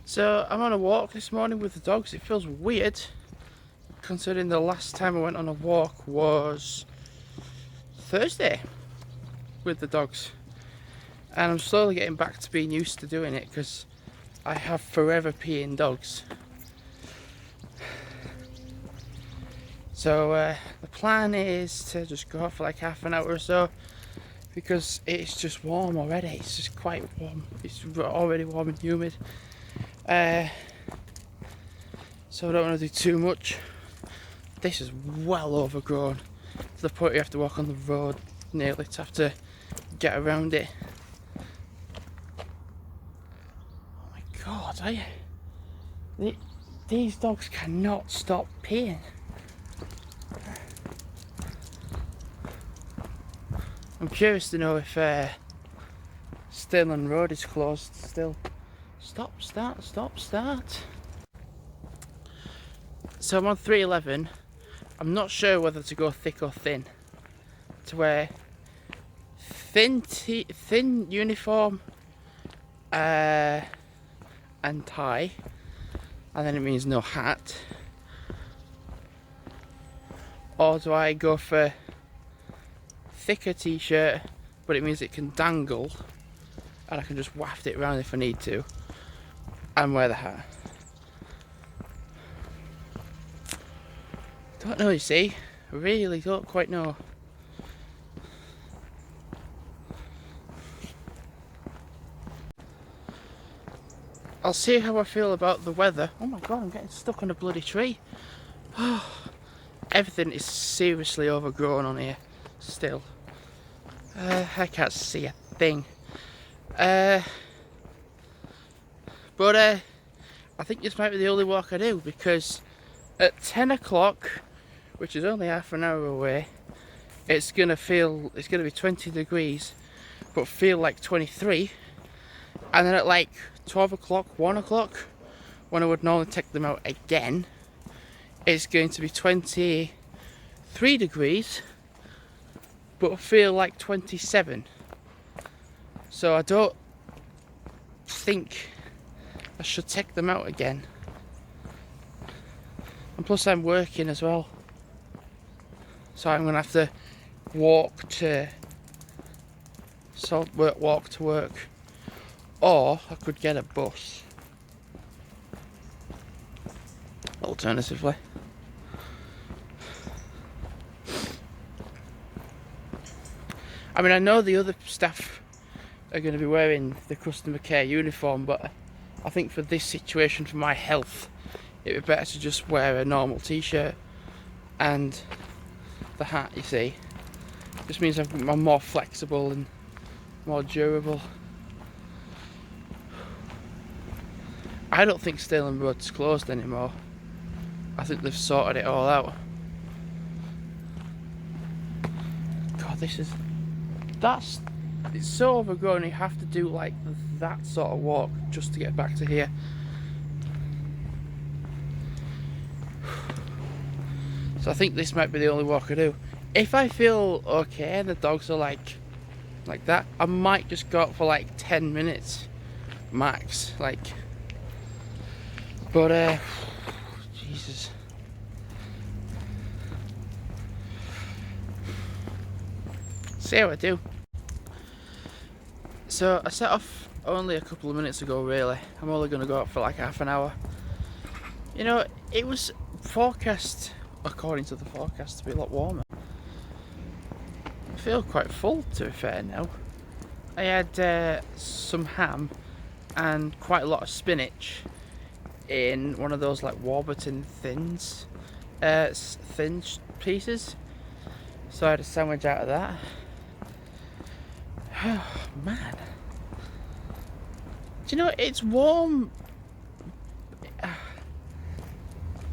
So I'm on a walk this morning with the dogs. It feels weird considering the last time I went on a walk was Thursday with the dogs, and I'm slowly getting back to being used to doing it because I have forever peeing dogs. So the plan is to just go out for like half an hour or so because it's just warm already. It's just quite warm. It's already warm and humid. So I don't want to do too much. This is well overgrown to the point you have to walk on the road nearly to have to get around it. Oh my god, these dogs cannot stop peeing. I'm curious to know if Stirling Road is closed still. Stop, start, stop, start. So I'm on 311. I'm not sure whether to go thick or thin. To wear thin uniform and tie, and then it means no hat. Or do I go for thicker t-shirt, but it means it can dangle and I can just waft it around if I need to, and wear the hat? Don't know, you see. I really don't quite know. I'll see how I feel about the weather. Oh my god, I'm getting stuck on a bloody tree. Everything is seriously overgrown on here still. I can't see a thing. But I think this might be the only walk I do, because at 10 o'clock, which is only half an hour away, it's gonna be 20 degrees, but feel like 23. And then at like 12 o'clock, 1 o'clock, when I would normally take them out again, it's going to be 23 degrees, but feel like 27. So I don't think I should take them out again. And plus I'm working as well, so I'm gonna have to walk to work, or I could get a bus alternatively. I mean, I know the other staff are going to be wearing the customer care uniform, but I think for this situation, for my health, it would be better to just wear a normal t-shirt and the hat, you see. Just means I'm more flexible and more durable. I don't think Stirling Road's closed anymore. I think they've sorted it all out. God, it's so overgrown. You have to do like that sort of walk just to get back to here. So I think this might be the only walk I do. If I feel okay and the dogs are like that, I might just go out for like 10 minutes max, but Jesus. See how I do. So I set off only a couple of minutes ago really. I'm only going to go out for like half an hour. You know, it was forecast, according to the forecast, to be a lot warmer. I feel quite full, to be fair now. I had some ham and quite a lot of spinach in one of those like Warburton thin pieces. So I had a sandwich out of that. Oh man. Do you know, it's warm.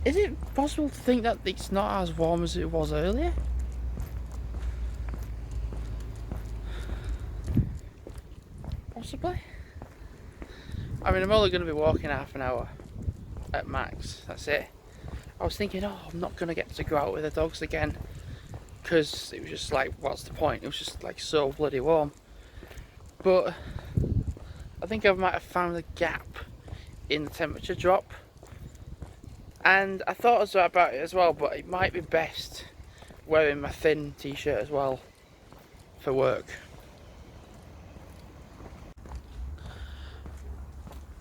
Is it possible to think that it's not as warm as it was earlier? Possibly. I mean, I'm only going to be walking half an hour at max, that's it. I was thinking, oh, I'm not going to get to go out with the dogs again, because it was just like, what's the point? It was just like so bloody warm. But I think I might have found a gap in the temperature drop. And I thought about it as well, but it might be best wearing my thin t-shirt as well for work.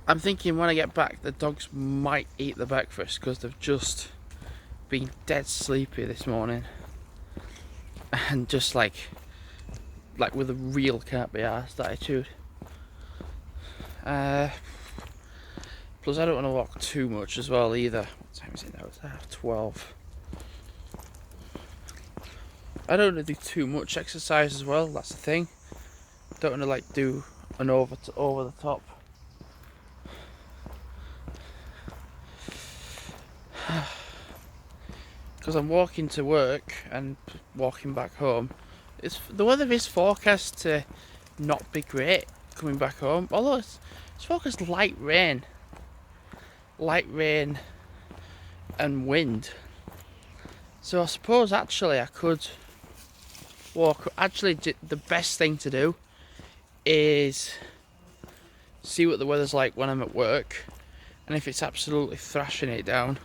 I'm thinking when I get back, the dogs might eat the breakfast because they've just been dead sleepy this morning, and just like with a real can't be arsed attitude. Plus I don't want to walk too much as well either. What time is it now? It's 12:30. I don't want to do too much exercise as well, that's the thing. Don't want to like do an over the top. Because I'm walking to work and walking back home. The weather is forecast to not be great coming back home. Although it's forecast light rain and wind. So I suppose actually I could walk. Actually, the best thing to do is see what the weather's like when I'm at work, and if it's absolutely thrashing it down.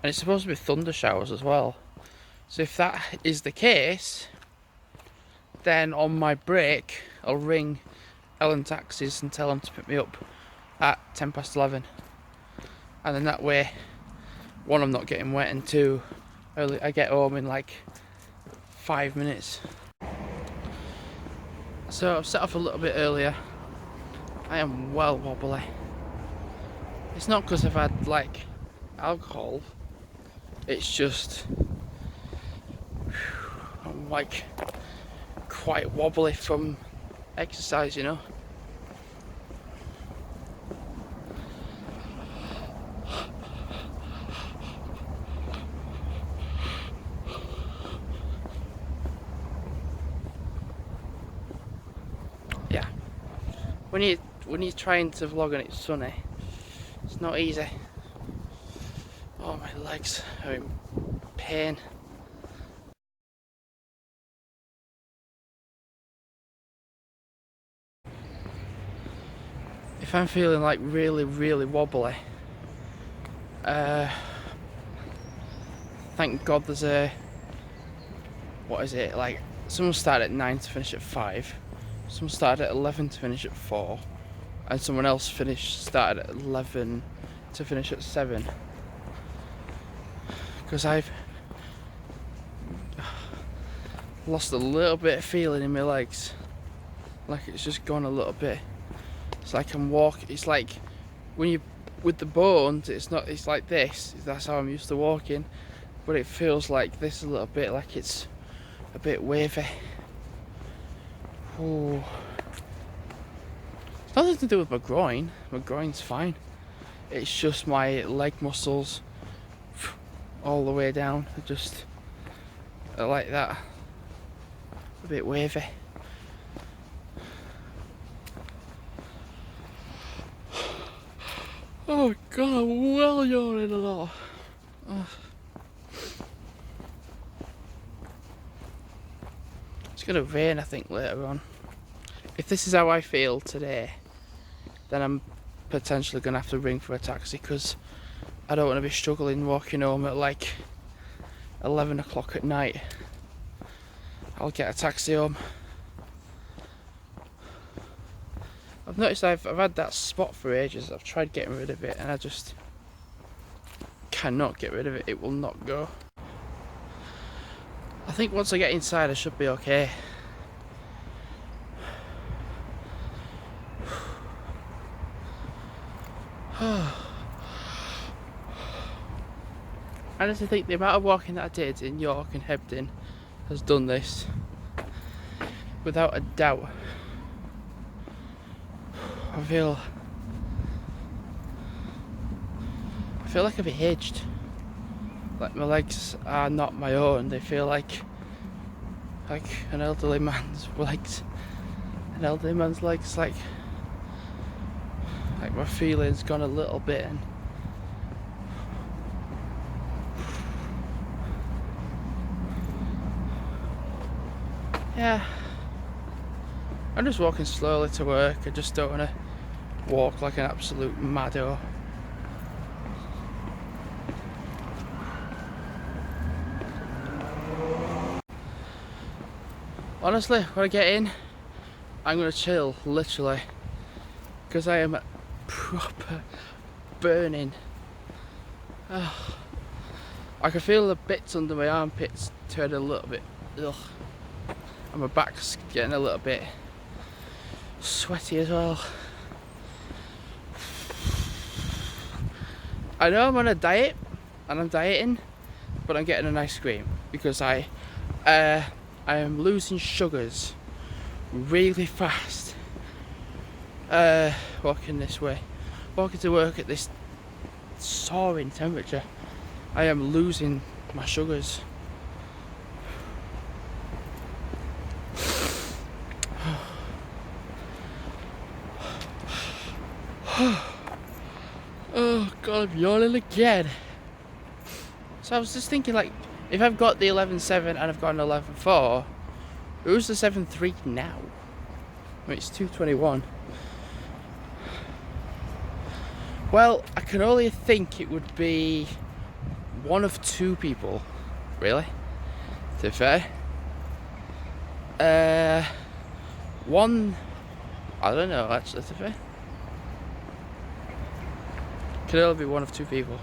And it's supposed to be thunder showers as well. So if that is the case, then on my break, I'll ring Ellen Taxis and tell them to pick me up at 11:10. And then that way, one, I'm not getting wet, and two, I get home in like 5 minutes. So I've set off a little bit earlier. I am well wobbly. It's not because I've had like alcohol. It's just I'm like quite wobbly from exercise, you know. Yeah. When you're trying to vlog and it's sunny, it's not easy. Oh, my legs are in pain. If I'm feeling like really wobbly, thank God there's a, what is it, like someone started at 9 to finish at 5, someone started at 11 to finish at 4, and someone else started at 11 to finish at 7. Because I've lost a little bit of feeling in my legs, like it's just gone a little bit. It's like I'm walking. It's like when you with the bones, it's not. It's like this. That's how I'm used to walking, but it feels like this a little bit, like it's a bit wavy. Oh, it's nothing to do with my groin. My groin's fine. It's just my leg muscles all the way down. Just like that. A bit wavy. Oh God, I'm well yawning a lot. It's gonna rain, I think, later on. If this is how I feel today, then I'm potentially gonna have to ring for a taxi, because I don't want to be struggling walking home at like 11 o'clock at night. I'll get a taxi home. I've noticed I've had that spot for ages. I've tried getting rid of it and I just cannot get rid of it. It will not go. I think once I get inside I should be okay. I honestly think the amount of walking that I did in York and Hebden has done this, without a doubt. I feel like I've aged. Like my legs are not my own. They feel like an elderly man's legs. An elderly man's legs. Like my feeling's gone a little bit. And yeah, I'm just walking slowly to work. I just don't want to walk like an absolute maddo. Honestly, when I get in, I'm gonna chill, literally, because I am proper burning. I can feel the bits under my armpits turn a little bit, ugh, and my back's getting a little bit sweaty as well. I know I'm on a diet, and I'm dieting, but I'm getting an ice cream because I am losing sugars really fast. Walking this way, walking to work at this soaring temperature, I am losing my sugars. Oh god, I'm yawning again. So I was just thinking, like, if I've got the 11.7 and I've got an 11.4, who's the 7.3 now? I mean, it's 2:21. Well, I can only think it would be one of two people, really, to be fair. One, I don't know, actually, to be fair. Can only be one of two people,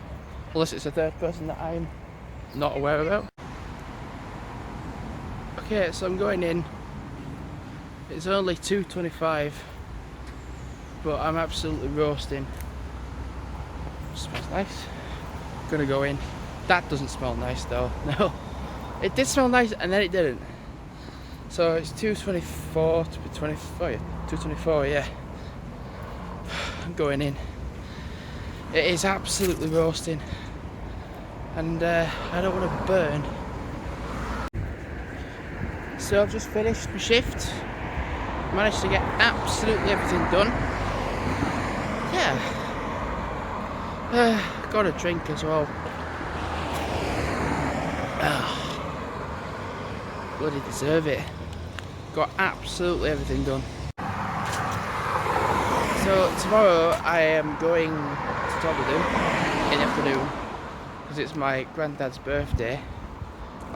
unless it's a third person that I'm not aware about. Okay, so I'm going in. It's only 2:25, but I'm absolutely roasting. Smells nice. Gonna go in. That doesn't smell nice though. No, it did smell nice and then it didn't. So it's 2:24 to be 24. Yeah, 2:24. Yeah. I'm going in. It is absolutely roasting, and I don't want to burn. So I've just finished my shift. Managed to get absolutely everything done. Yeah. Got a drink as well. Bloody deserve it. Got absolutely everything done. So tomorrow I am going to Toledo in the afternoon because it's my granddad's birthday.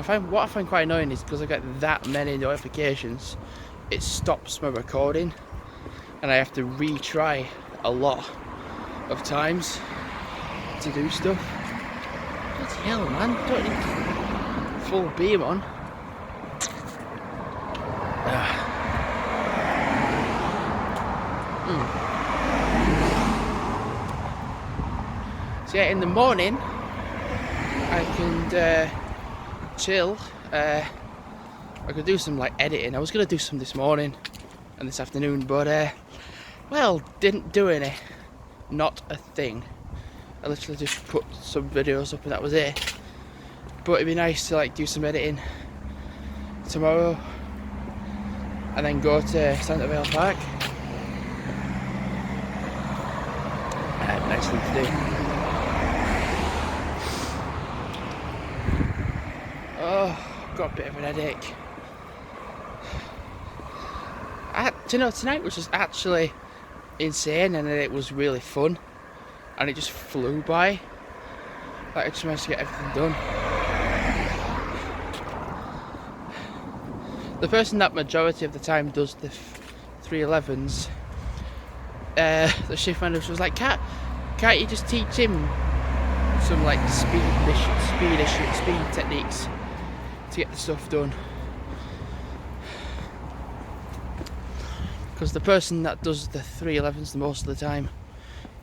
What I find quite annoying is because I get that many notifications, it stops my recording and I have to retry a lot of times to do stuff. Bloody hell, man, don't need full beam on. So yeah, in the morning I can chill. I could do some like editing. I was gonna do some this morning and this afternoon, but well, didn't do any. Not a thing. I literally just put some videos up and that was it. But it'd be nice to like do some editing tomorrow and then go to Centerville Park. Nice thing to do. Oh, got a bit of an headache. Do you know, tonight was just actually insane and it was really fun. And it just flew by. Like, I just managed to get everything done. The person that majority of the time does the 311s, the shift manager was like, can't you just teach him some like speed techniques to get the stuff done? Because the person that does the 311s the most of the time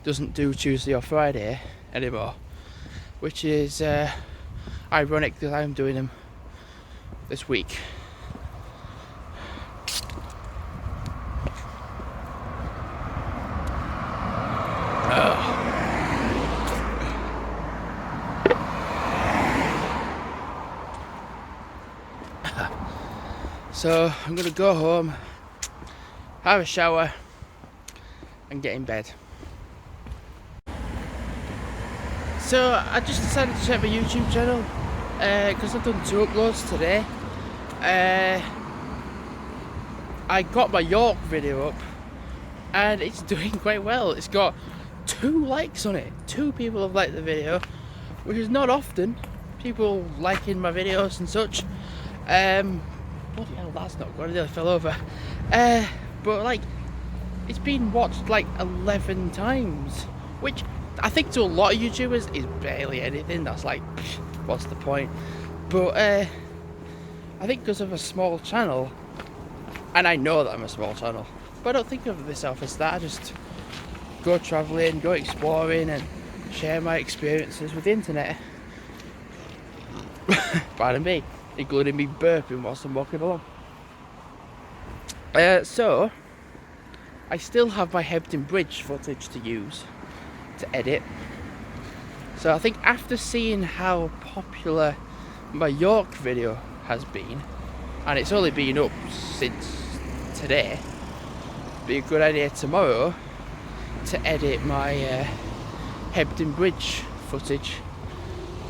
doesn't do Tuesday or Friday anymore, which is ironic because I'm doing them this week. So I'm gonna go home, have a shower and get in bed. So I just decided to check my YouTube channel because I've done 2 uploads today. I got my York video up and it's doing quite well. It's got 2 likes on it. 2 people have liked the video, which is not often. People liking my videos and such. Bloody hell, that's not good. I nearly fell over. But like, it's been watched like 11 times, which I think to a lot of YouTubers is barely anything. That's like, what's the point? But I think because of a small channel, and I know that I'm a small channel, but I don't think of myself as that. I just go travelling, go exploring, and share my experiences with the internet. Pardon me, including me burping whilst I'm walking along. So, I still have my Hebden Bridge footage to use to edit. So I think after seeing how popular my York video has been, and it's only been up since today, it'd be a good idea tomorrow to edit my Hebden Bridge footage,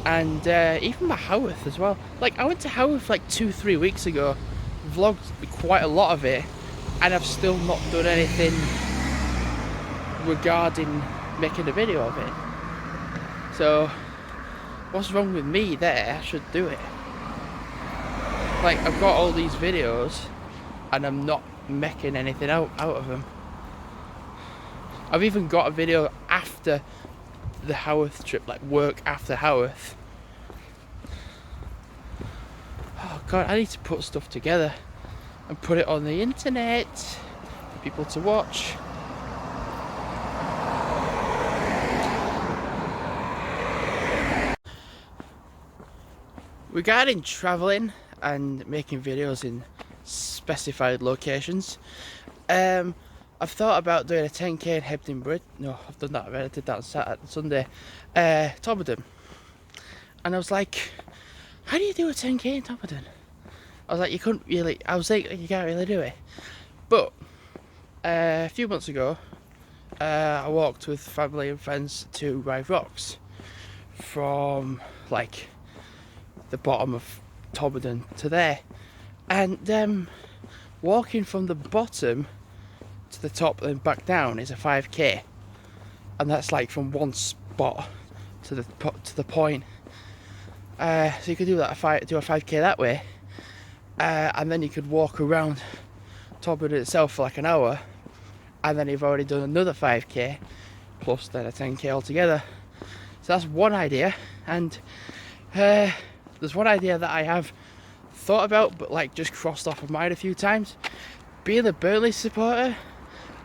and even my Haworth as well. Like, I went to Haworth like 2-3 weeks ago, vlogged quite a lot of it, and I've still not done anything regarding making a video of it. So what's wrong with me there? I should do it. Like, I've got all these videos and I'm not making anything out of them. I've even got a video after the Haworth trip, like work after Haworth. Oh god, I need to put stuff together and put it on the internet for people to watch. Regarding travelling and making videos in specified locations, I've thought about doing a 10k in Hebden Bridge. No, I've done that already. I did that on Sunday. Tobberden. And I was like, how do you do a 10k in Tobberden? I was like, you couldn't really, I was like, you can't really do it. But a few months ago, I walked with family and friends to Rive Rocks from like the bottom of Tobberden to there, and walking from the bottom to the top and back down is a 5k, and that's like from one spot to the point. So you could do that do a 5k that way, and then you could walk around Tobberden itself for like an hour, and then you've already done another 5k plus then a 10k altogether. So that's one idea, and there's one idea that I have thought about but like just crossed off of mind a few times. Being a Burnley supporter,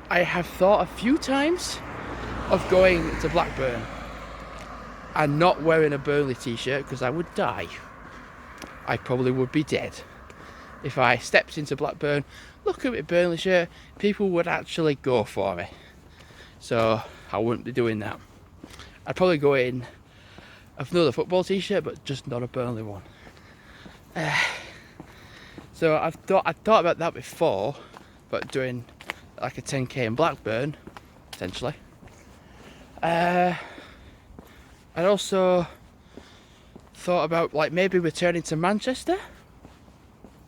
I have thought a few times of going to Blackburn and not wearing a Burnley t-shirt because I would die. I probably would be dead. If I stepped into Blackburn, look at my Burnley shirt, people would actually go for me. So I wouldn't be doing that. I'd probably go in another football t-shirt, but just not a Burnley one. So I thought about that before, but doing like a 10k in Blackburn, potentially. I'd also thought about like maybe returning to Manchester,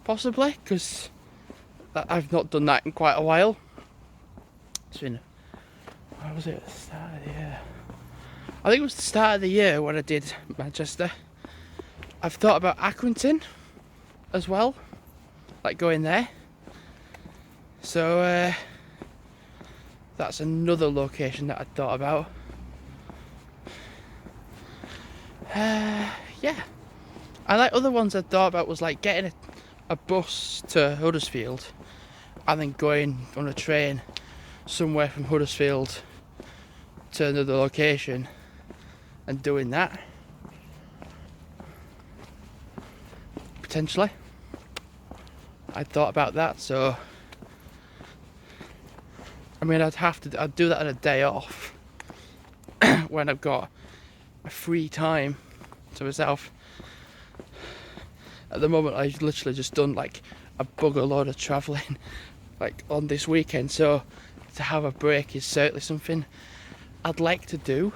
possibly, because I've not done that in quite a while. It's been, what was it, at the start of the year? I think it was the start of the year when I did Manchester. I've thought about Accrington as well, like going there. So that's another location that I thought about. Yeah, and like other ones I thought about was like getting a bus to Huddersfield and then going on a train somewhere from Huddersfield to another location and doing that, potentially. I thought about that, so I mean I'd do that on a day off when I've got a free time to myself. At the moment I've literally just done like a bugger load of travelling like on this weekend, so to have a break is certainly something I'd like to do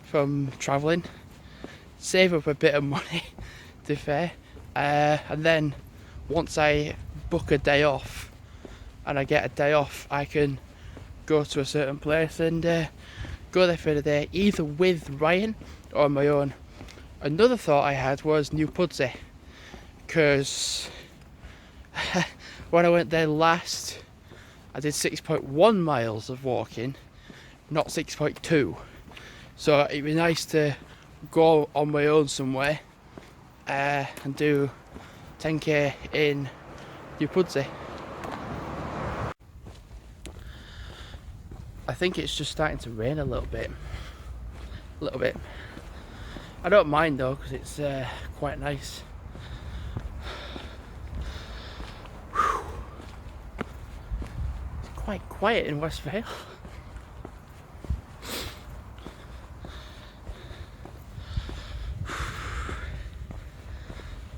from travelling, save up a bit of money to be fair, and then once I book a day off and I get a day off, I can go to a certain place and go there for the day, either with Ryan or on my own. Another thought I had was New Pudsey, because when I went there last, I did 6.1 miles of walking, not 6.2. So it'd be nice to go on my own somewhere and do 10k in New Pudsey. I think it's just starting to rain a little bit. I don't mind though, because it's quite nice. It's quite quiet in West Vale.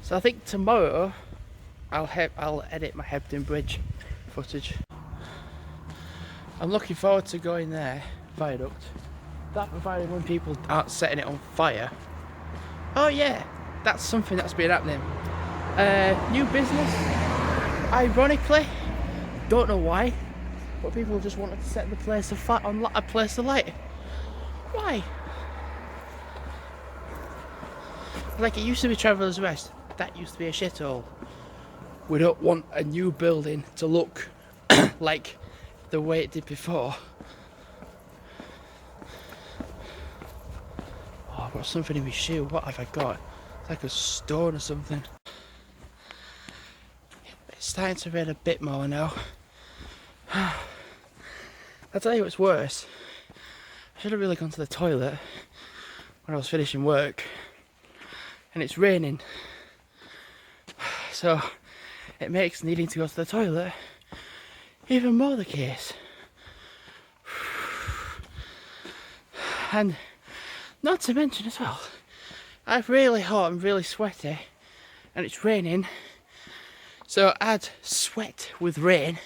So I think tomorrow I'll edit my Hebden Bridge footage. I'm looking forward to going there, viaduct. That provided when people aren't setting it on fire. Oh yeah, that's something that's been happening. New business, ironically, don't know why, but people just wanted to set the place on a place alight. Why? Like, it used to be Traveller's Rest. That used to be a shithole. We don't want a new building to look like the way it did before. Oh, I've got something in my shoe. What have I got? It's like a stone or something. It's starting to rain a bit more now. I'll tell you what's worse. I should have really gone to the toilet when I was finishing work, and it's raining. So it makes needing to go to the toilet even more the case. And not to mention as well, I'm really hot and really sweaty, and it's raining, so add sweat with rain.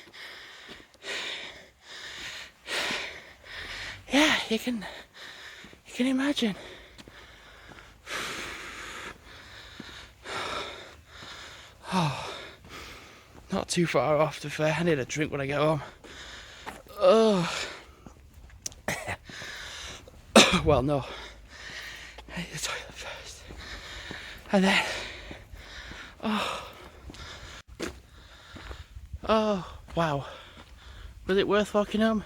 Yeah, you can imagine. Oh, not too far off to fair. I need a drink when I get home. Oh. Well, no. I need the toilet first. And then... Oh, wow. Was it worth walking home?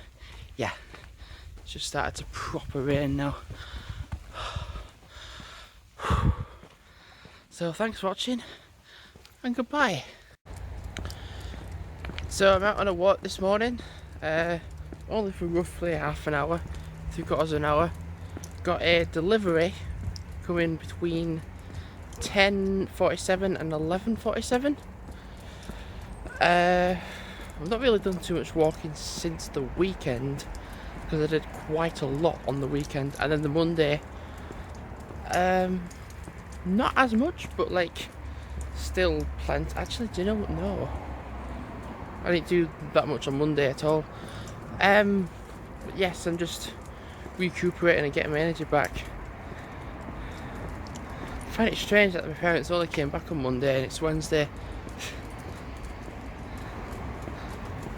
Yeah. It's just started to proper rain now. So thanks for watching, and goodbye. So I'm out on a walk this morning, only for roughly half an hour, 3/4 of an hour. Got a delivery coming between 10:47 and 11:47. I've not really done too much walking since the weekend, because I did quite a lot on the weekend, and then the Monday, not as much, but like still plenty. Actually, do you know what? No, I didn't do that much on Monday at all. But yes, I'm just recuperating and getting my energy back. I find it strange that my parents only came back on Monday and it's Wednesday.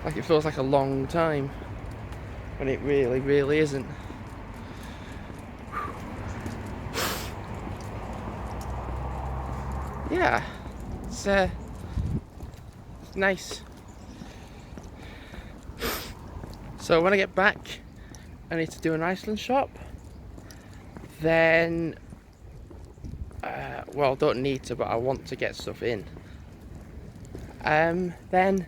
Like, it feels like a long time when it really isn't. Yeah, it's nice. So when I get back, I need to do an Iceland shop. Then, well, don't need to, but I want to get stuff in. Then,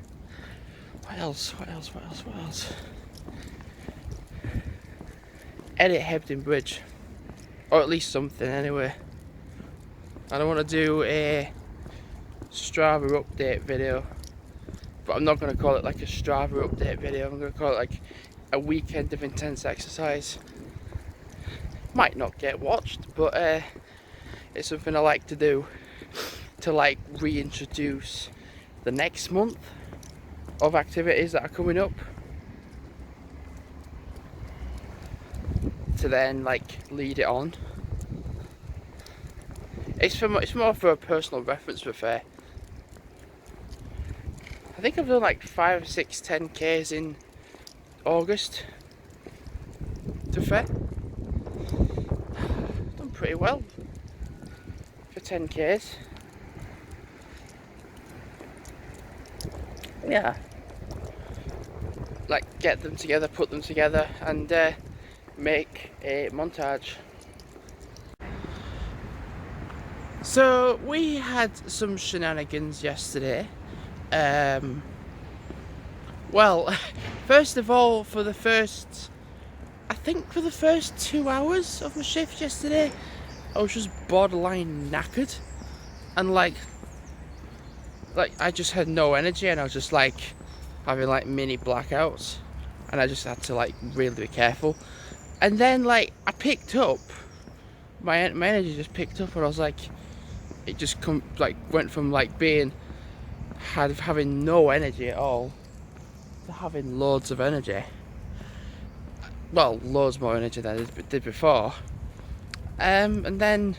what else? Edit Hebden Bridge, or at least something anyway. And I want to do a Strava update video, but I'm not going to call it like a Strava update video. I'm going to call it like a weekend of intense exercise. Might not get watched, but it's something I like to do to like reintroduce the next month of activities that are coming up, to then like lead it on. It's more for a personal reference, for fair. I think I've done like 5, 6, 10Ks in August. To be fair, done pretty well for 10Ks. Yeah, like get them together, put them together, and make a montage. So we had some shenanigans yesterday. Well, first of all, for the first 2 hours of my shift yesterday, I was just borderline knackered, and like I just had no energy, and I was just like having like mini blackouts, and I just had to like really be careful. And then like I picked up my energy, just picked up, and I was like, it just went from like having no energy at all to having loads of energy. Well, loads more energy than I did before. And then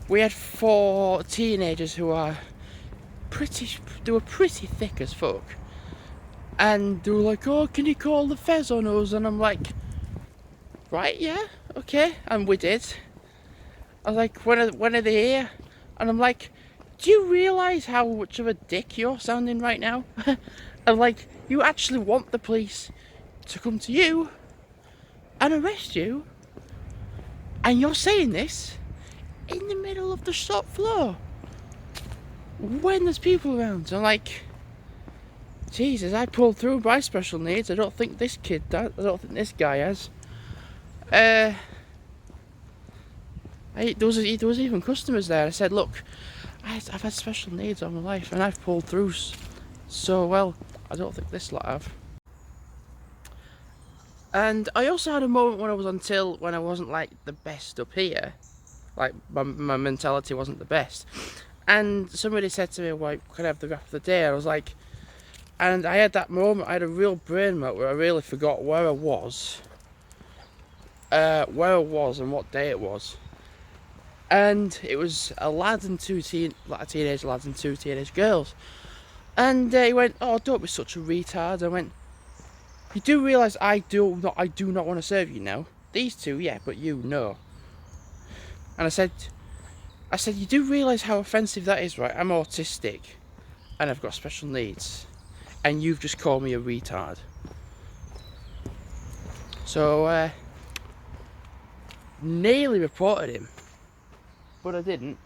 we had 4 teenagers who are they were pretty thick as fuck, and they were like, "Oh, can you call the fez on us?" And I'm like, "Right, yeah, okay." And we did. I was like, when are they here? And I'm like, "Do you realise how much of a dick you're sounding right now?" And like, you actually want the police to come to you and arrest you, and you're saying this in the middle of the shop floor when there's people around. So I'm like, Jesus, I pulled through my special needs. I don't think this kid does. I don't think this guy has. There was even customers there. I said, look, I've had special needs all my life, and I've pulled through so well. I don't think this lot have. And I also had a moment when I wasn't like the best up here. Like my mentality wasn't the best. And somebody said to me, "Well, can I have the wrap of the day?" I was like, and I had that moment. I had a real brain melt where I really forgot where I was, and what day it was. And it was a lad and teenage lads and 2 teenage girls. And he went, "Oh, don't be such a retard." I went, "You do realise I do not want to serve you now. These 2, yeah, but you, no." And I said, "You do realise how offensive that is, right? I'm autistic, and I've got special needs, and you've just called me a retard." So, nearly reported him, but I didn't.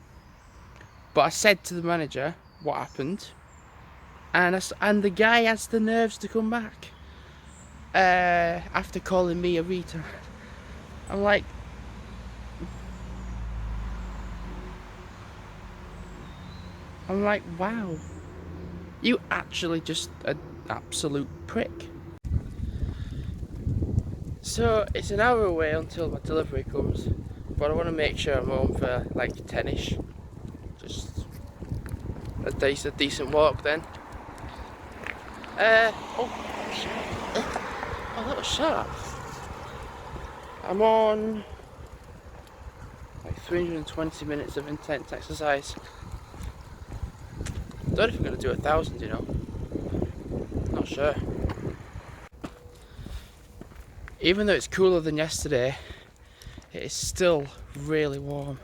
But I said to the manager what happened, and the guy has the nerves to come back after calling me a retard. I'm like, wow, you actually just an absolute prick. So it's an hour away until my delivery comes, but I want to make sure I'm home for like 10ish. Just a decent walk then. Oh, that was sharp. I'm on like 320 minutes of intense exercise. Don't know if I'm going to do 1,000, you know. Not sure. Even though it's cooler than yesterday, it is still really warm.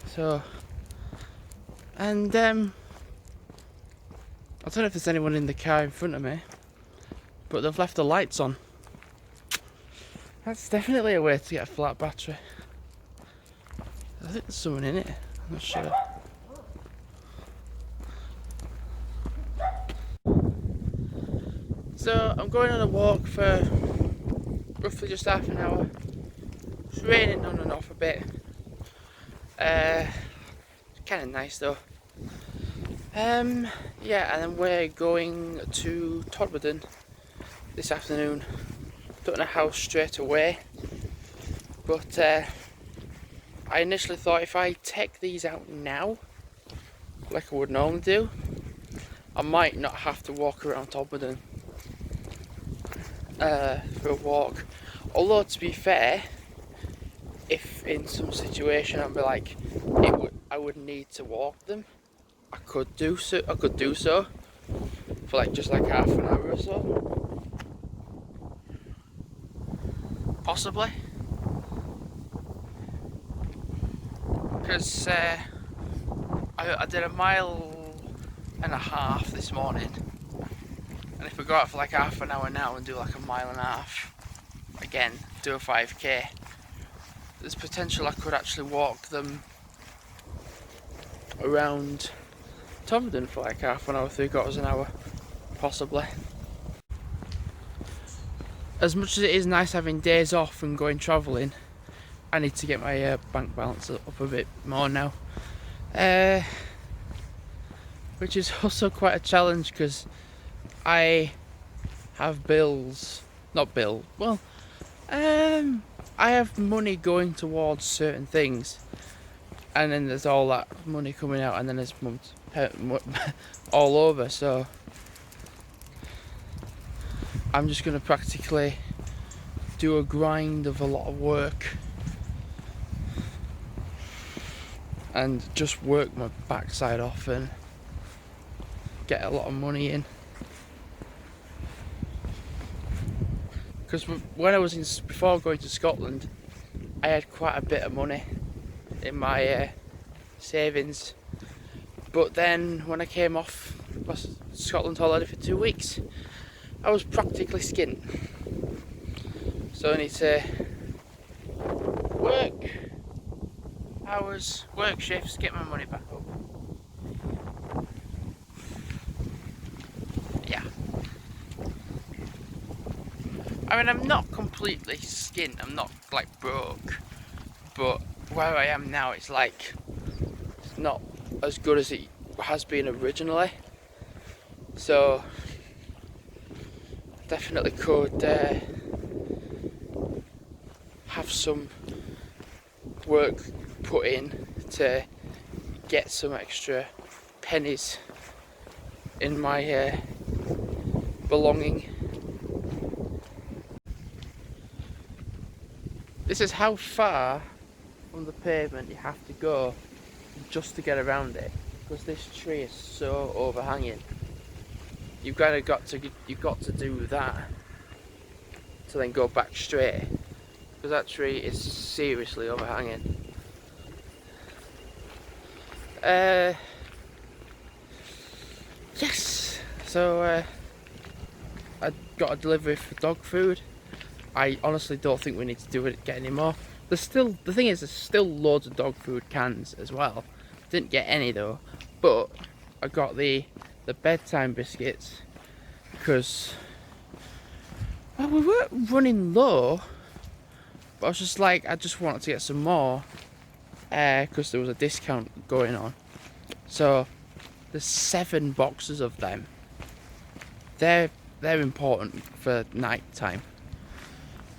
So, and I don't know if there's anyone in the car in front of me, but they've left the lights on. That's definitely a way to get a flat battery. I think there's someone in it. I'm not sure. So I'm going on a walk for roughly just half an hour. It's raining on and off a bit. It's kind of nice though. Yeah, and then we're going to Todmorden this afternoon. Don't know how straight away, but I initially thought if I take these out now, like I would normally do, I might not have to walk around Todmorden for a walk. Although to be fair, if in some situation I'd be like, I would need to walk them, I could do so for like just like half an hour or so, possibly, because I did a mile and a half this morning, and if we go out for like half an hour now and do like a mile and a half again, do a 5k, there's potential I could actually walk them around Tofton for like half an hour, 3/4 an hour, possibly. As much as it is nice having days off and going travelling, I need to get my bank balance up a bit more now, which is also quite a challenge because I have bills, not bill, well, I have money going towards certain things, and then there's all that money coming out, and then there's all over, so I'm just going to practically do a grind of a lot of work and just work my backside off and get a lot of money in. Because when I was before going to Scotland, I had quite a bit of money in my savings, but then when I came off Scotland holiday for 2 weeks, I was practically skint. So I need to work hours, work shifts, get my money back up. Yeah. I mean, I'm not completely skint, I'm not like broke, but where I am now, it's like, it's not as good as it has been originally. So definitely could have some work put in to get some extra pennies in my belonging. This is how far from the pavement you have to go just to get around it, because this tree is so overhanging. You've got to do that to then go back straight, because that tree is seriously overhanging. Yes. So I got a delivery for dog food. I honestly don't think we need to get any more. The thing is, there's still loads of dog food cans as well. Didn't get any though, but I got the bedtime biscuits because, well, we weren't running low, but I was just like, I just wanted to get some more because there was a discount going on. So there's 7 boxes of them. They're important for night time.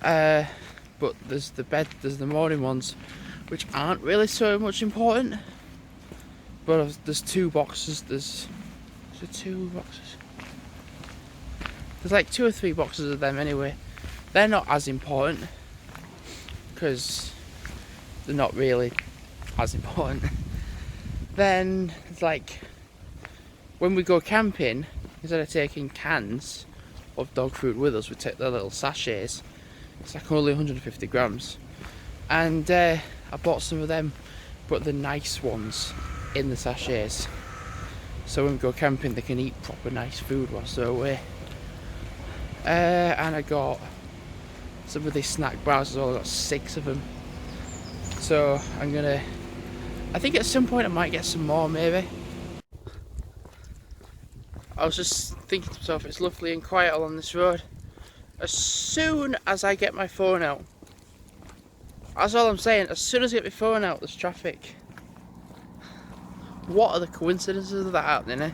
But there's the morning ones, which aren't really so much important. But there's 2 boxes. There's 2 boxes. There's like 2 or 3 boxes of them anyway. They're not as important because they're not really as important. Then it's like when we go camping, instead of taking cans of dog food with us, we take the little sachets. It's like only 150 grams, and I bought some of them, but the nice ones in the sachets, so when we go camping they can eat proper nice food whilst they're away. And I got some of these snack bars as well. I got 6 of them, so I think at some point I might get some more maybe. I was just thinking to myself, it's lovely and quiet along this road. As soon as I get my phone out, that's all I'm saying, as soon as I get my phone out, there's traffic. What are the coincidences of that happening, eh?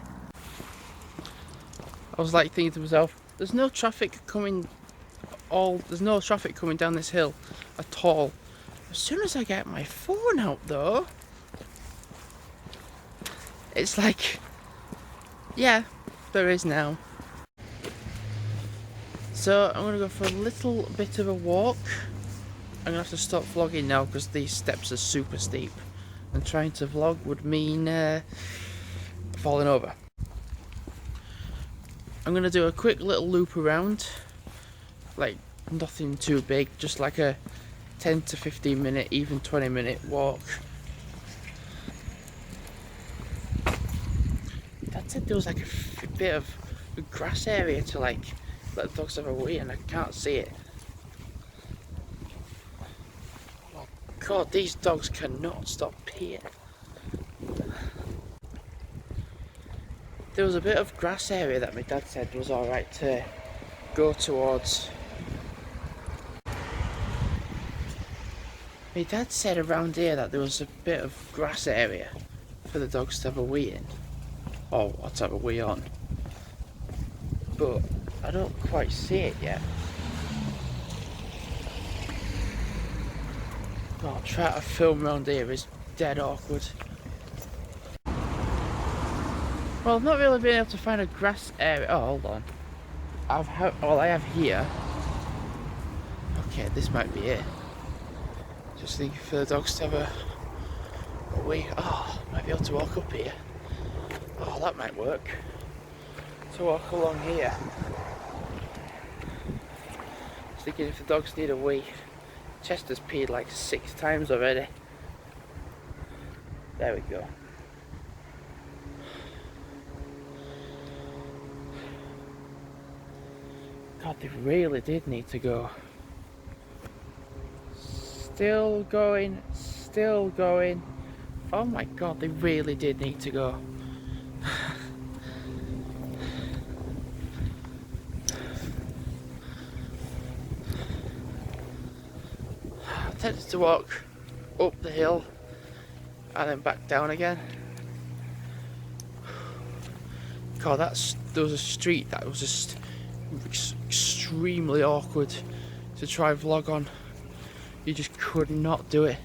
I was like thinking to myself, there's no traffic coming down this hill at all. As soon as I get my phone out though, it's like, yeah, there is now. So I'm going to go for a little bit of a walk. I'm going to have to stop vlogging now because these steps are super steep, and trying to vlog would mean falling over. I'm going to do a quick little loop around, like nothing too big, just like a 10 to 15 minute, even 20-minute walk. Dad said there was like a bit of a grass area to like let the dogs have a wee, and I can't see it. Oh God, these dogs cannot stop peeing. There was a bit of grass area that my dad said was alright to go towards. My dad said around here that there was a bit of grass area for the dogs to have a wee in, or to have a wee on, but I don't quite see it yet. Oh, trying to film around here is dead awkward. Well, I've not really been able to find a grass area. Oh, hold on. All I have here. Okay, this might be it. Just thinking for the dogs to have a wee. Oh, might be able to walk up here. Oh, that might work. To walk along here. Just thinking if the dogs need a wee. Chester's peed like 6 times already. There we go. God, they really did need to go. Still going, still going. Oh my God, they really did need to go. I tended to walk up the hill and then back down again. God, there was a street that was just extremely awkward to try and vlog on. You just could not do it.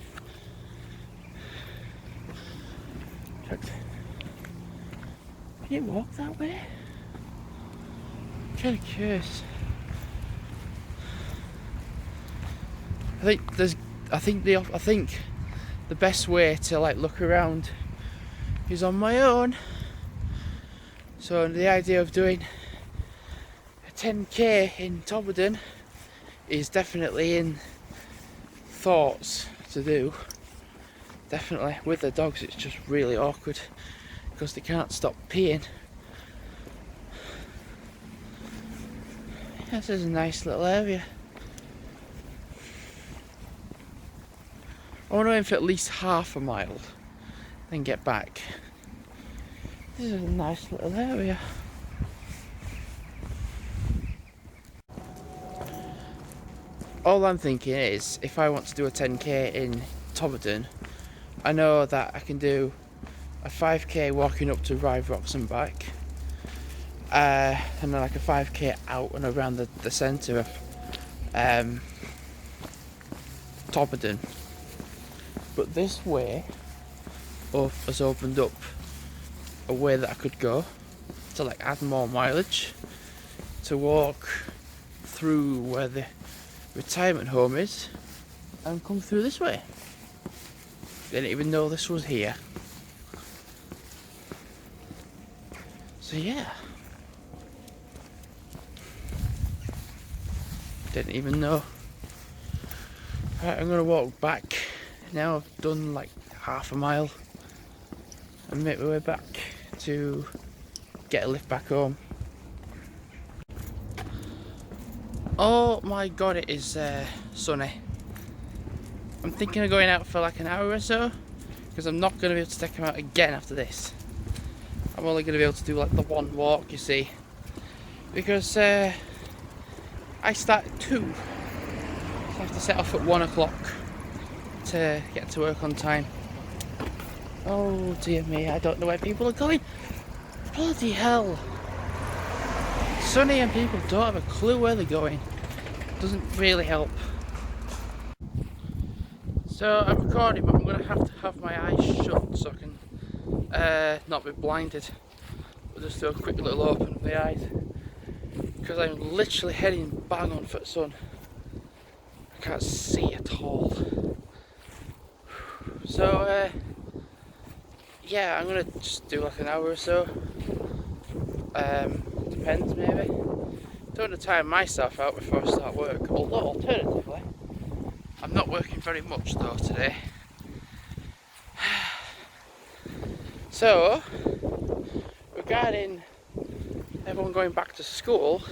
Can you walk that way? I'm kind of curious. I think the best way to like look around is on my own. So the idea of doing a 10k in Tobberden is definitely in thoughts to do. Definitely. With the dogs it's just really awkward because they can't stop peeing. This is a nice little area. I want to aim for at least half a mile, then get back. This is a nice little area. All I'm thinking is, if I want to do a 10k in Tobberden, I know that I can do a 5k walking up to Rive Rocks and back, and then like a 5k out and around the centre of Tobberden. But this way has opened up a way that I could go to like add more mileage, to walk through where the retirement home is and come through this way. Didn't even know this was here. So yeah, didn't even know. Right, I'm gonna walk back now. I've done like half a mile and make my way back to get a lift back home. Oh my God, it is sunny. I'm thinking of going out for like an hour or so, because I'm not going to be able to take him out again after this. I'm only going to be able to do like the one walk, you see, because I start at 2, so I have to set off at 1 o'clock to get to work on time. Oh dear me, I don't know where people are going. Bloody hell. Sunny and people don't have a clue where they're going. Doesn't really help. So I'm recording, but I'm going to have my eyes shut so I can not be blinded. I'll just do a quick little open of the eyes, because I'm literally heading bang on for the sun. I can't see at all. So yeah, I'm gonna just do like an hour or so. Depends maybe. Don't want to tire myself out before I start work. Although alternatively, I'm not working very much though today. So, regarding everyone going back to school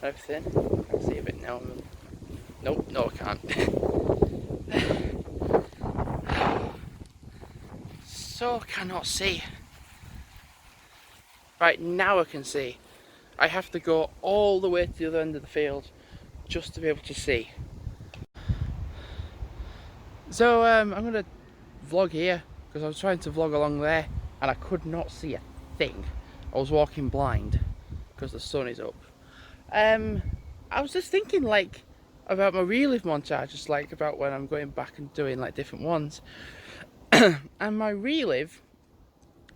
and everything, I can see a bit now. Nope, no I can't. So cannot see. Right now I can see. I have to go all the way to the other end of the field just to be able to see. So I'm going to vlog here because I was trying to vlog along there and I could not see a thing. I was walking blind because the sun is up. I was just thinking like about my relive montages, like about when I'm going back and doing like different ones. And my relive,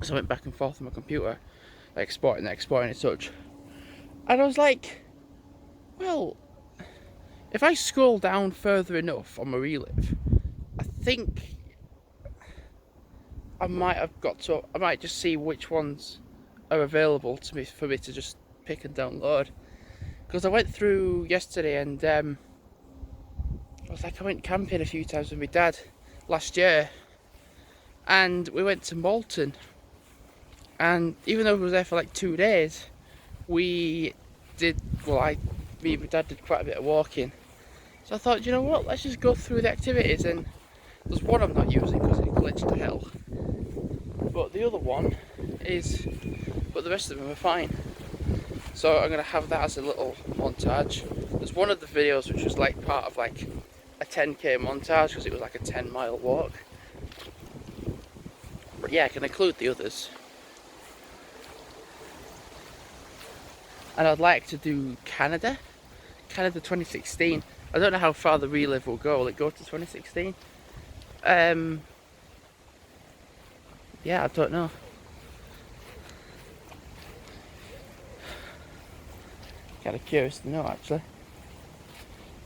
so I went back and forth on my computer, like exporting and such. And I was like, well, if I scroll down further enough on my relive, I think I might just see which ones are available to me for me to just pick and download. Because I went through yesterday and I was like, I went camping a few times with my dad last year, and we went to Malton, and even though we was there for like 2 days, me and my dad did quite a bit of walking. So I thought, you know what, let's just go through the activities, and there's one I'm not using because it glitched to hell, but the other one is, but the rest of them are fine. So I'm going to have that as a little montage. There's one of the videos which was like part of like a 10k montage because it was like a 10-mile walk. But yeah, I can include the others. And I'd like to do Canada 2016. I don't know how far the relive will go. Will it go to 2016? Yeah, I don't know. Kind of curious to know actually.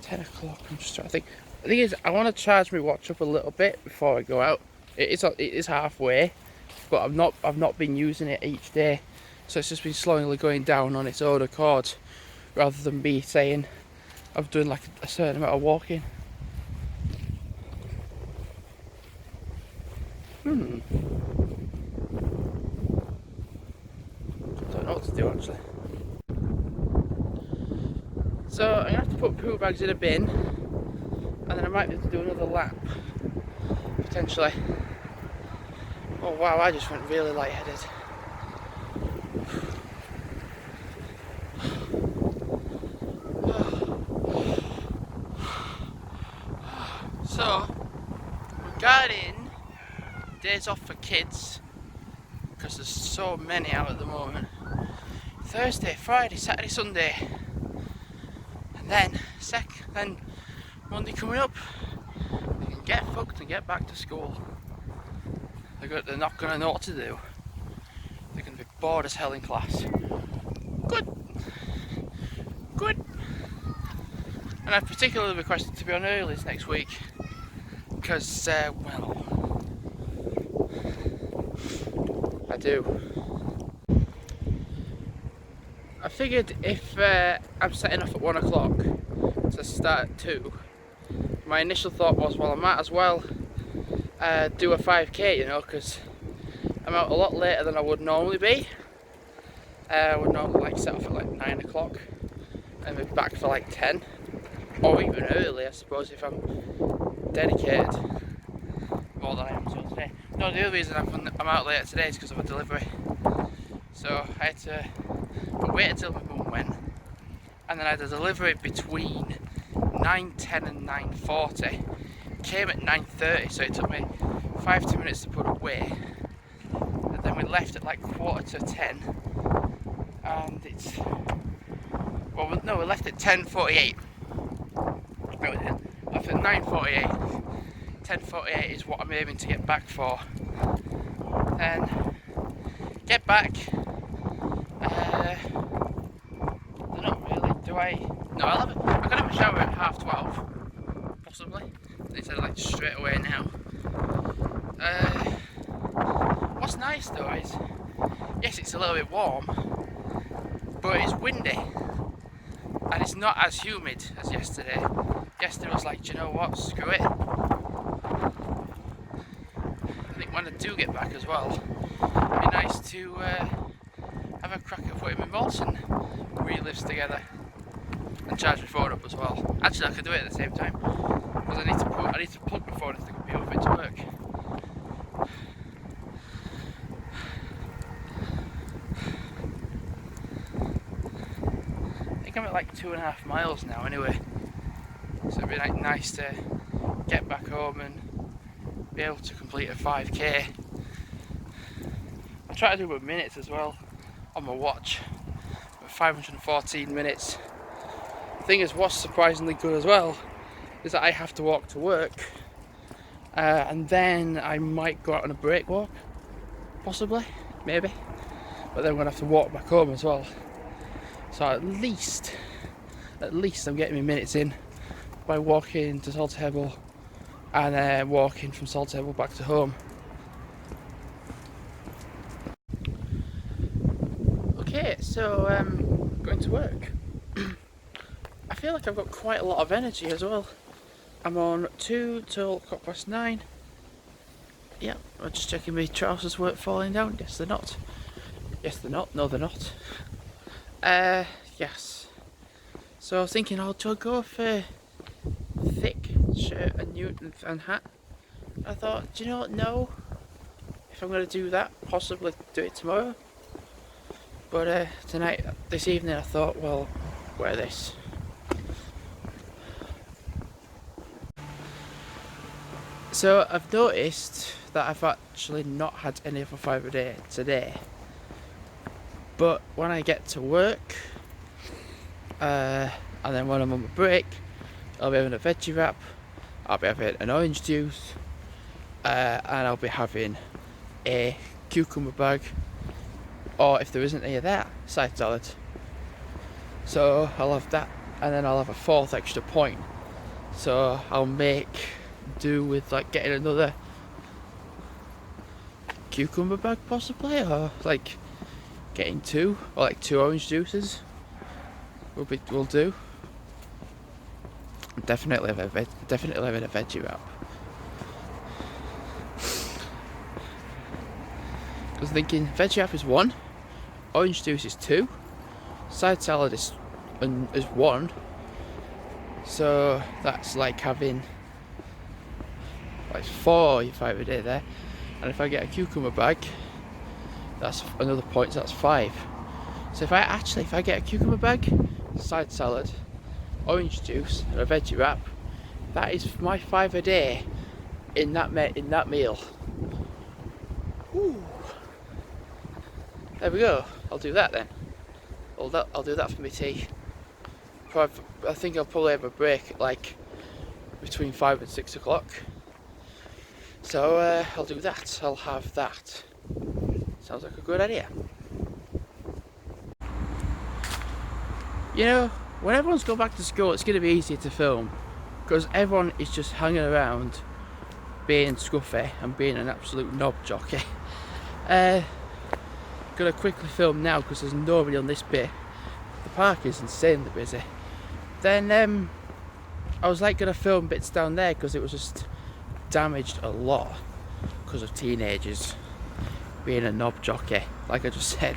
10 o'clock, I'm just trying to think. The thing is, I want to charge my watch up a little bit before I go out. It is halfway, but I've not been using it each day, so it's just been slowly going down on its own accord, rather than me saying I've done like a certain amount of walking. Don't know what to do actually. So I'm gonna have to put poo bags in a bin, and then I might have to do another lap potentially. Oh wow, I just went really lightheaded. So, regarding days off for kids, because there's so many out at the moment, Thursday, Friday, Saturday, Sunday, and then Monday coming up, they can get fucked and get back to school. They're not going to know what to do. They're going to be bored as hell in class. Good. And I've particularly requested to be on earlys next week because, well, I do. I figured if I'm setting off at 1 o'clock to start at 2, my initial thought was, well, I might as well do a 5k, you know, because I'm out a lot later than I would normally be. I would normally like set off at like 9 o'clock and be back for like 10, or even early, I suppose, if I'm dedicated more than I am till today. No, the other reason I'm out later today is because of a delivery. So I had to wait until my mum went, and then I had a delivery between 9:10 and 9:40. Came at 9:30, so it took me 5-10 minutes to put away, and then we left at like 9:45, and it's, well, no, we left at 10:48. No, we didn't. Left at 9:48. 10:48 is what I'm aiming to get back for. Then get back. I don't know really. Do I? No, I could have a shower at 12:30, possibly. Instead of like straight away now. What's 9 nice though is, yes, it's a little bit warm, but it's windy, and it's not as humid as yesterday. Yesterday was like, do you know what, screw it. I think when I do get back as well, it'd be nice to have a crack at putting my Molson relives together and charge my phone up as well. Actually, I could do it at the same time because I need to plug my phone into the computer for it to work. I think I'm at like 2.5 miles now anyway, so it'd be like nice to get back home and be able to complete a 5k. I try to do it with minutes as well on my watch, but 514 minutes. The thing is, what's surprisingly good as well is that I have to walk to work, and then I might go out on a break walk, possibly, maybe, but then I'm gonna have to walk back home as well. So at least I'm getting my minutes in by walking to Saltable and then walking from Saltable back to home. Okay, so going to work. I feel like I've got quite a lot of energy as well. I'm on 2 till 9:15. Yeah, I'm just checking my trousers weren't falling down. Yes, they're not. Yes, they're not. No, they're not. Yes. So I was thinking, do I go for thick shirt and hat? I thought, do you know what? No. If I'm going to do that, possibly do it tomorrow. But this evening, I thought, well, wear this. So I've noticed that I've actually not had any other fibre day today. But when I get to work, and then when I'm on my break, I'll be having a veggie wrap, I'll be having an orange juice, and I'll be having a cucumber bag, or if there isn't any of that, side salad. So I'll have that, and then I'll have a 4th extra point. So I'll make do with like getting another cucumber bag possibly, or like getting 2, or like 2 orange juices will do. Definitely having a veggie wrap. I was thinking veggie wrap is 1, orange juice is 2, side salad is 1. So that's like having like 4 fibre a day there. And if I get a cucumber bag, that's another point, so that's 5. So if I get a cucumber bag, side salad, orange juice, and a veggie wrap, that is my 5 a day in that meal. Ooh. There we go. I'll do that then. I'll do that for my tea. I think I'll probably have a break like between 5 and 6 o'clock. So I'll do that. I'll have that. Sounds like a good idea. You know, when everyone's gone back to school, it's going to be easier to film because everyone is just hanging around being scruffy and being an absolute knob jockey. Gonna quickly film now because there's nobody on this bit. The park is insanely busy. Then I was like gonna film bits down there because it was just damaged a lot because of teenagers being a knob jockey, like I just said.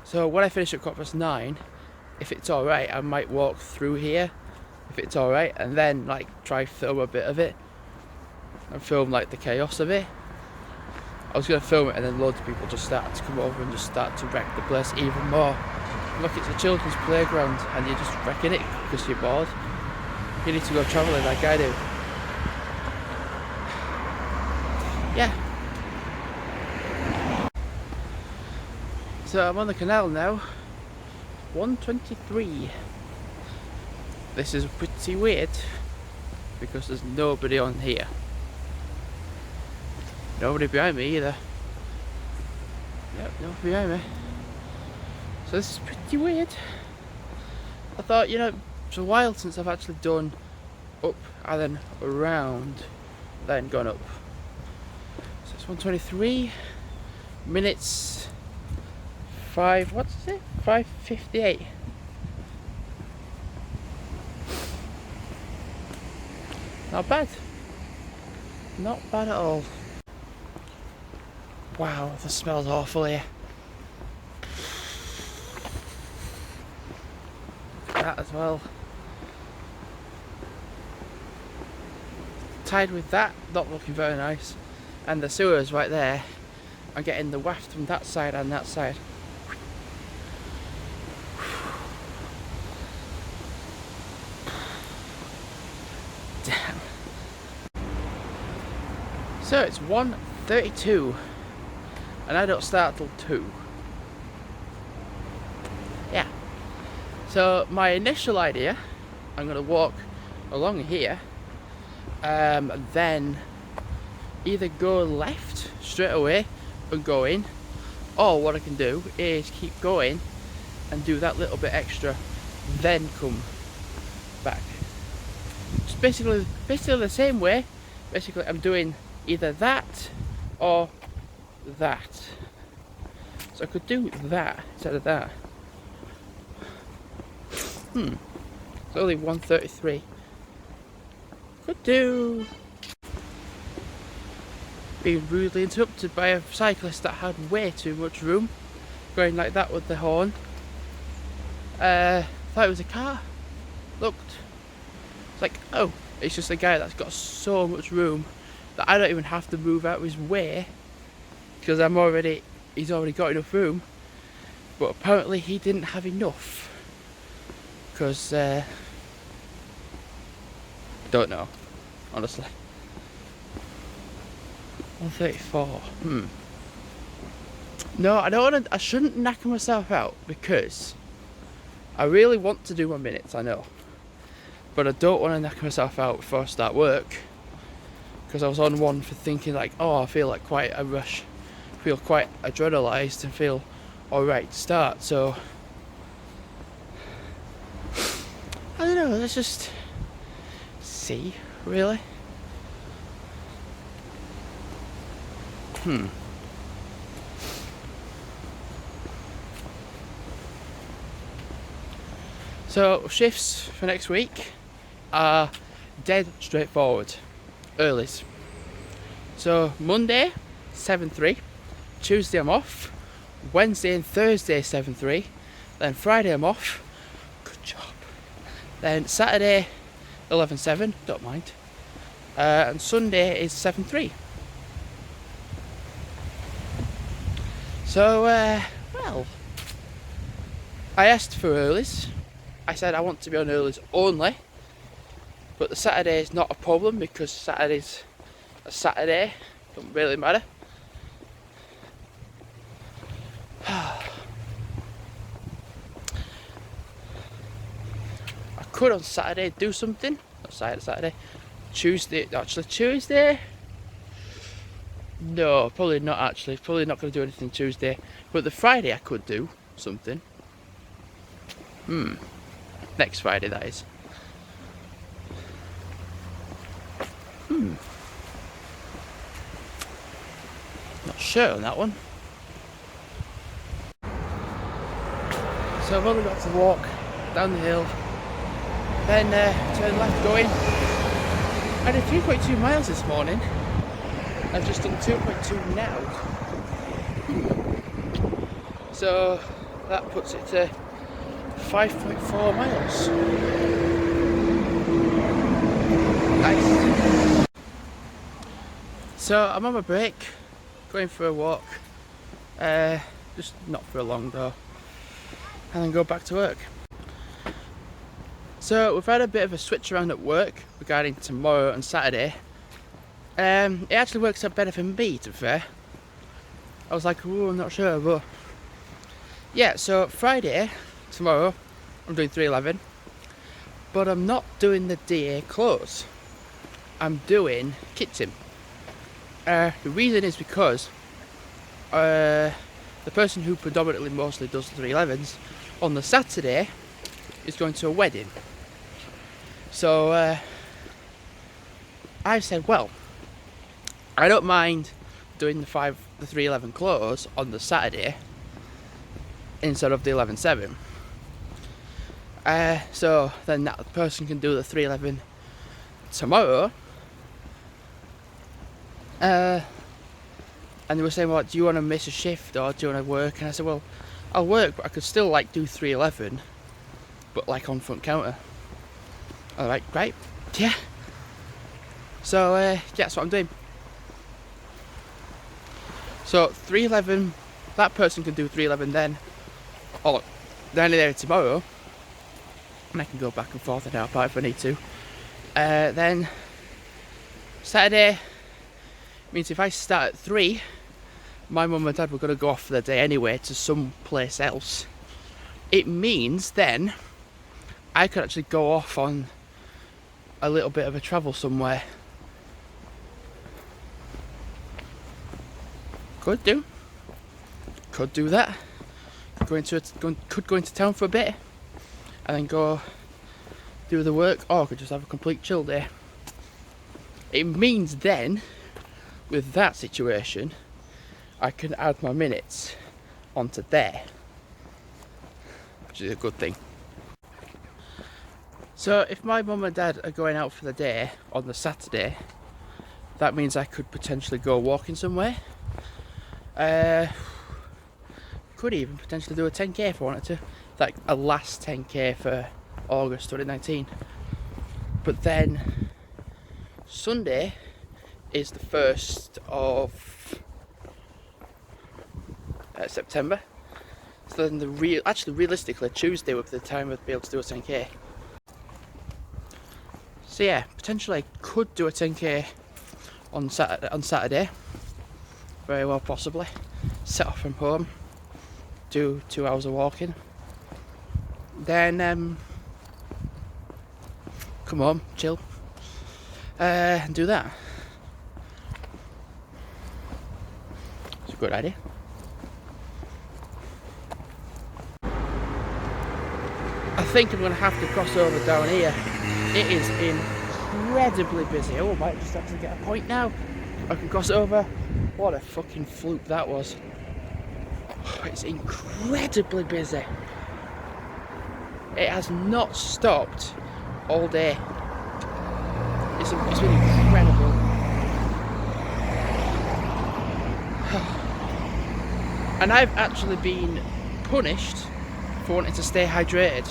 So when I finish at 9:15, if it's alright, I might walk through here, if it's alright, and then like try film a bit of it and film like the chaos of it. I was going to film it and then loads of people just started to come over and just start to wreck the place even more. Look, it's a children's playground and you're just wrecking it because you're bored. You need to go travelling like I do. Yeah. So I'm on the canal now. 1:23. This is pretty weird because there's nobody on here. Nobody behind me either. Yep, nobody behind me. So this is pretty weird. I thought, you know, it's a while since I've actually done up and then around, then gone up. So it's It's 1:23 minutes. 5:58. Not bad. Not bad at all. Wow, the smell's awful here. That as well. Tied with that, not looking very nice. And the sewers right there. I'm getting the waft from that side and that side. Damn. So it's 1:32 and I don't start till 2. Yeah. So my initial idea, I'm gonna walk along here, then either go left straight away and go in, or what I can do is keep going and do that little bit extra, then come back. It's basically the same way. Basically I'm doing either that or that. So I could do that instead of that. It's only 1:33. Could do. Being rudely interrupted by a cyclist that had way too much room, going like that with the horn. Thought it was a car. Looked. It's like, oh, it's just a guy that's got so much room that I don't even have to move out of his way because he's already got enough room. But apparently he didn't have enough because don't know, honestly. 1:34. No, I shouldn't knacker myself out because I really want to do my minutes, I know. But I don't want to knacker myself out before I start work. Because I was on one for thinking like, oh, I feel like quite a rush. Feel quite adrenalized and feel alright to start. So, I don't know, let's just see, really. So shifts for next week are dead straightforward. Earlies. So Monday 7:3, Tuesday I'm off, Wednesday and Thursday 7:3, then Friday I'm off. Good job. Then Saturday 11:7, don't mind. And Sunday is 7:3. So, well, I asked for earlies. I said I want to be on earlies only, but the Saturday is not a problem because Saturday's a Saturday, doesn't really matter. I could on Saturday do something, not Saturday, Tuesday, no, probably not actually, probably not going to do anything Tuesday, but the Friday I could do something. Next Friday that is. Not sure on that one. So I've only got to walk down the hill, then turn left going. I did 3.2 miles this morning. I've just done 2.2 now. So that puts it to 5.4 miles. Nice. So I'm on my break, going for a walk. Just not for a long though. And then go back to work. So we've had a bit of a switch around at work regarding tomorrow and Saturday. It actually works out better for me, to be fair. I was like, oh, I'm not sure, but yeah. So Friday, tomorrow, I'm doing 311, but I'm not doing the DA close. I'm doing kitchen. The reason is because the person who predominantly mostly does the 311s on the Saturday is going to a wedding. So I said, well, I don't mind doing the 3:11 close on the Saturday instead of the 11:7. So then that person can do the 3:11 tomorrow. And they were saying, well, do you want to miss a shift or do you want to work? And I said, well, I'll work, but I could still like do 3:11, but like on front counter. I'm like, right, yeah. So yeah, that's what I'm doing. So 3:11, that person can do 3:11 then, or then there tomorrow, and I can go back and forth and help out if I need to. Then Saturday means if I start at 3, my mum and dad were going to go off for the day anyway to some place else. It means then I could actually go off on a little bit of a travel somewhere. Could do that. Could go into town for a bit and then go do the work, or I could just have a complete chill day. It means then, with that situation, I can add my minutes onto there, which is a good thing. So if my mum and dad are going out for the day on the Saturday, that means I could potentially go walking somewhere. Could even potentially do a 10k if I wanted to, like a last 10k for August 2019. But then Sunday is the 1st of September. So then realistically Tuesday would be the time I'd be able to do a 10k. So yeah, potentially I could do a 10k on Saturday. Very well possibly. Set off from home, do 2 hours of walking, then come home, chill, and do that. It's a good idea. I think I'm going to have to cross over down here. It is incredibly busy. Oh, I might just have to get a point now. I can cross over. What a fucking fluke that was. It's incredibly busy. It has not stopped all day. It's been incredible. And I've actually been punished for wanting to stay hydrated.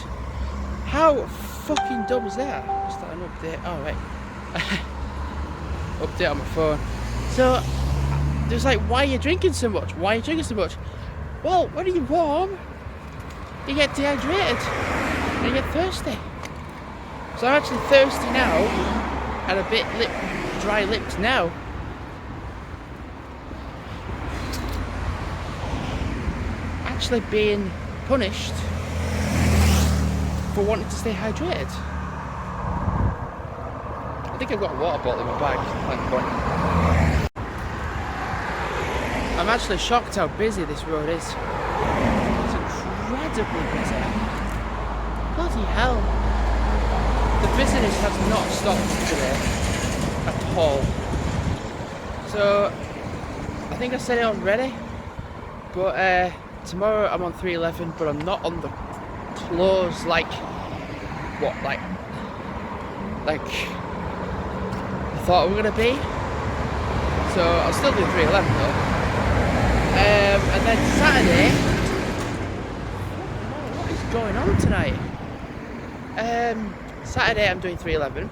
How fucking dumb is that? Is that an update? Oh, right. Update on my phone. So, there's like, why are you drinking so much? Why are you drinking so much? Well, when you're warm, you get dehydrated and you get thirsty. So I'm actually thirsty now and a bit dry lipped now. Actually being punished for wanting to stay hydrated. I think I've got a water bottle in my bag. I'm actually shocked how busy this road is. It's incredibly busy. Bloody hell. The busyness has not stopped today at all. So, I think I said it already, but tomorrow I'm on 3:11, but I'm not on the close like I thought we were going to be. So I'll still do 3:11 though. And then Saturday, what is going on tonight? Saturday I'm doing 3:11,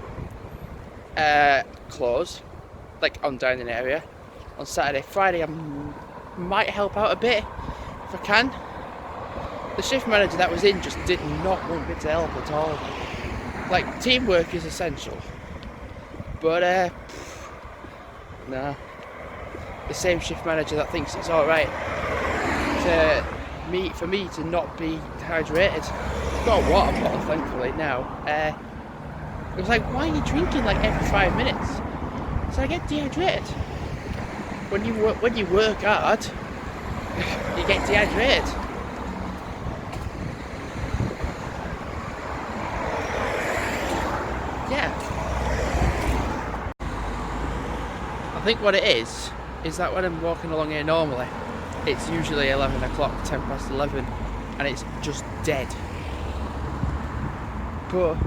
close, like on dining area. On Saturday, Friday I might help out a bit if I can. The shift manager that was in just did not want me to help at all. Like, teamwork is essential, but nah. The same shift manager that thinks it's alright for me to not be hydrated. I've got a water bottle thankfully now. It was like, why are you drinking like every 5 minutes? So I get dehydrated. When you work hard, you get dehydrated. Yeah. I think what it is is that when I'm walking along here normally, it's usually 11 o'clock, 10 past 11, and it's just dead. But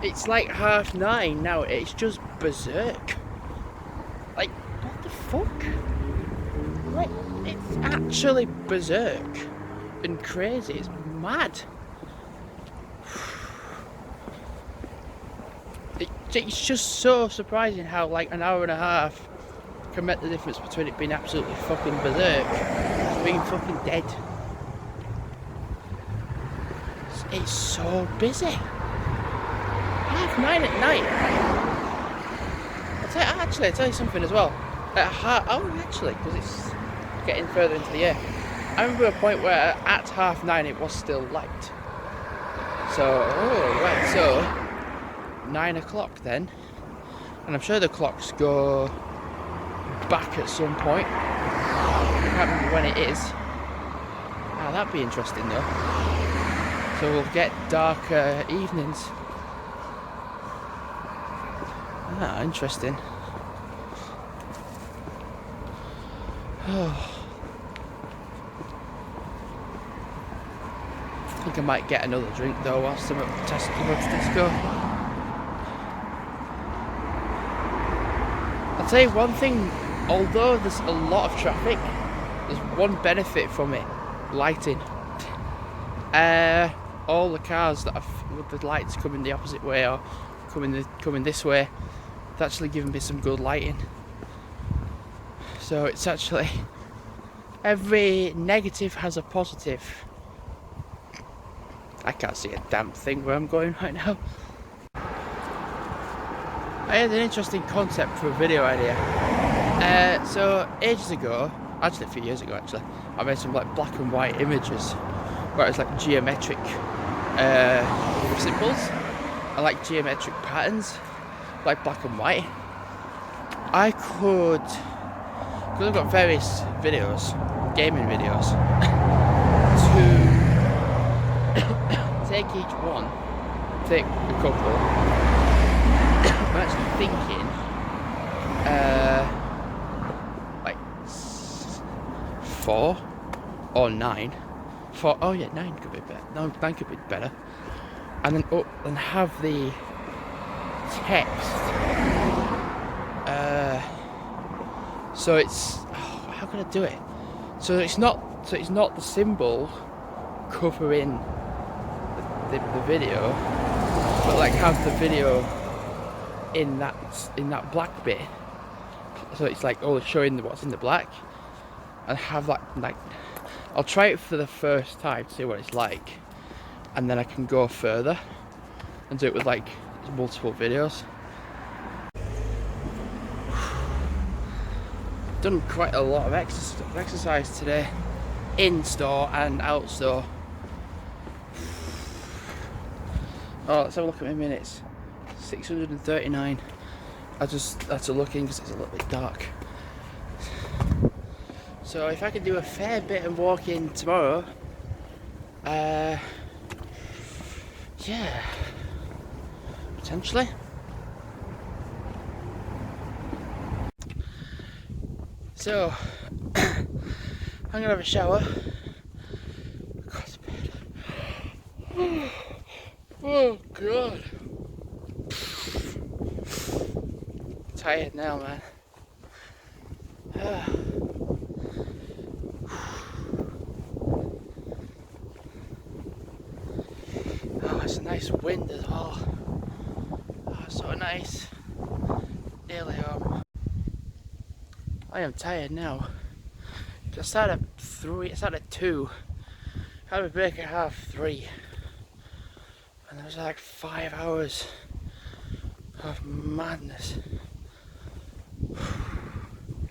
it's like 9:30 now, it's just berserk. Like, what the fuck? Like, it's actually berserk and crazy, it's mad. It's just so surprising how like an hour and a half can make the difference between it being absolutely fucking berserk and being fucking dead. It's so busy. 9:30 at night. I'll tell you something as well. Actually, because it's getting further into the year. I remember a point where at 9:30 it was still light. So, so 9 o'clock then, and I'm sure the clocks go back at some point. I can't remember when it is. Ah, that'd be interesting though. So we'll get darker evenings. Ah, interesting. I think I might get another drink though whilst I'm at Tesco. I'll tell you one thing, although there's a lot of traffic, there's one benefit from it: lighting. All the cars that with the lights coming the opposite way or coming this way, it's actually giving me some good lighting. So it's actually, every negative has a positive. I can't see a damn thing where I'm going right now. I had an interesting concept for a video idea. So ages ago, actually a few years ago actually, I made some like black and white images where it was like geometric symbols and like geometric patterns, like black and white. I could, because I've got various videos, gaming videos, to take each one, take a couple. I'm actually thinking, like 4 or 9. 4, oh yeah, 9 could be better. No, 9 could be better. And then and have the text. So it's, how can I do it? So it's not the symbol covering the video, but like have the video in that black bit, so it's like only showing what's in the black, and have that like, I'll try it for the first time to see what it's like, and then I can go further and do it with like multiple videos. Done quite a lot of exercise today, in store and out store. Oh, let's have a look at my minutes. 639. I just had to look in because it's a little bit dark. So if I could do a fair bit of walking tomorrow, yeah, potentially. So I'm gonna have a shower. Go to bed. Oh god. Tired now, man. Oh, it's a nice wind as well. Oh, so nice. Nearly home. I am tired now. I started at 3. I started at 2. Had a break at 3:30. And there was like 5 hours of madness.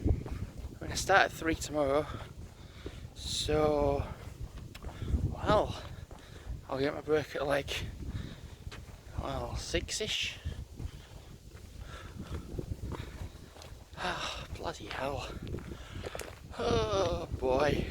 I'm gonna start at 3 tomorrow, so well, I'll get my break at like, well, 6ish. Ah, bloody hell. Oh boy.